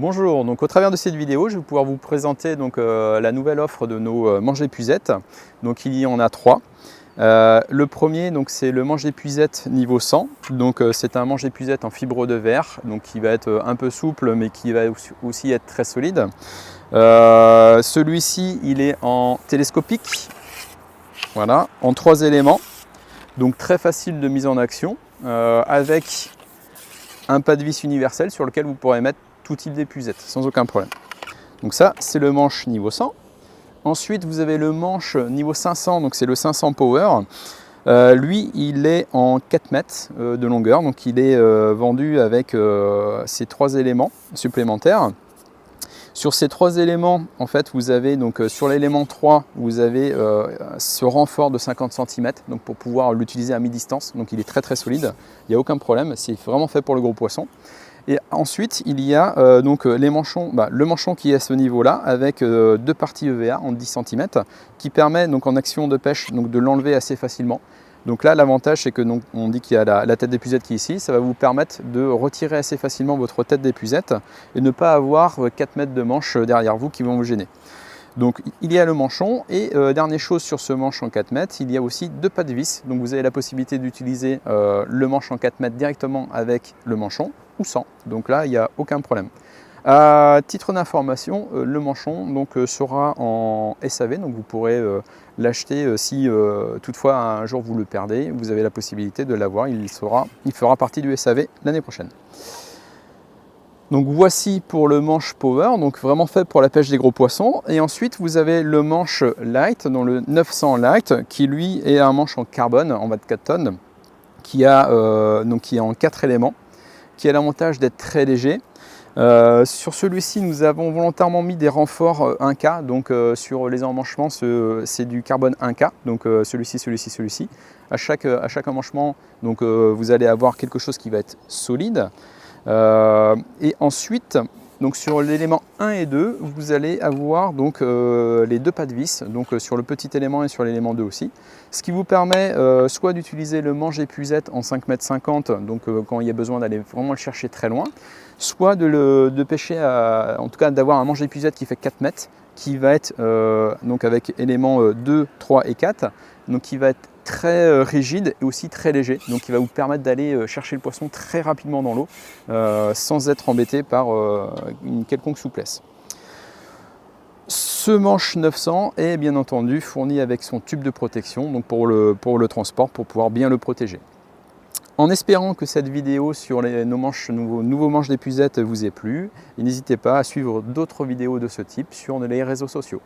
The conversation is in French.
Bonjour, donc au travers de cette vidéo, je vais pouvoir vous présenter la nouvelle offre de nos manches d'épuisette. Donc il y en a trois. Le premier, c'est le manche d'épuisette niveau 100. Donc c'est un manche d'épuisette en fibre de verre, donc qui va être un peu souple, mais qui va aussi être très solide. Celui-ci, il est en télescopique, voilà, en 3 éléments, donc très facile de mise en action, avec un pas de vis universel sur lequel vous pourrez mettre tout type d'épuisette sans aucun problème. Donc ça, c'est le manche niveau 100. Ensuite, vous avez le manche niveau 500, donc c'est le 500 Power. Lui, il est en 4 mètres de longueur, donc il est vendu avec ces 3 éléments supplémentaires. Sur ces 3 éléments, en fait, vous avez sur l'élément 3, vous avez ce renfort de 50 cm donc pour pouvoir l'utiliser à mi-distance. Donc il est très très solide, il n'y a aucun problème, c'est vraiment fait pour le gros poisson. Et ensuite, il y a les manchons, le manchon qui est à ce niveau-là, avec 2 parties EVA en 10 cm, qui permet en action de pêche de l'enlever assez facilement. Donc là, l'avantage, c'est que on dit qu'il y a la tête d'épuisette qui est ici, ça va vous permettre de retirer assez facilement votre tête d'épuisette et ne pas avoir 4 mètres de manche derrière vous qui vont vous gêner. Donc il y a le manchon et dernière chose sur ce manche en 4 mètres, il y a aussi 2 pas de vis. Donc vous avez la possibilité d'utiliser le manche en 4 mètres directement avec le manchon ou sans. Donc là, il n'y a aucun problème. À titre d'information, le manchon sera en SAV, donc vous pourrez l'acheter si toutefois un jour vous le perdez, vous avez la possibilité de l'avoir, il fera partie du SAV l'année prochaine. Donc voici pour le manche Power, donc vraiment fait pour la pêche des gros poissons. Et ensuite vous avez le manche Light, dans le 900 Light, qui lui est un manche en carbone, en 24 tonnes, qui est en 4 éléments, qui a l'avantage d'être très léger. Sur celui-ci, nous avons volontairement mis des renforts 1K, donc sur les emmanchements, c'est du carbone 1K, donc celui-ci. À chaque emmanchement, vous allez avoir quelque chose qui va être solide. Et ensuite, sur l'élément 1 et 2, vous allez avoir les 2 pas de vis, sur le petit élément et sur l'élément 2 aussi. Ce qui vous permet soit d'utiliser le manche d'épuisette en 5,50 m, quand il y a besoin d'aller vraiment le chercher très loin, soit de pêcher, en tout cas d'avoir un manche d'épuisette qui fait 4 mètres, qui va être avec éléments 2, 3 et 4, qui va être très rigide et aussi très léger, donc il va vous permettre d'aller chercher le poisson très rapidement dans l'eau sans être embêté par une quelconque souplesse. Ce manche 900 est bien entendu fourni avec son tube de protection pour le transport, pour pouvoir bien le protéger. En espérant que cette vidéo sur nos nouveaux manches d'épuisette vous ait plu, n'hésitez pas à suivre d'autres vidéos de ce type sur les réseaux sociaux.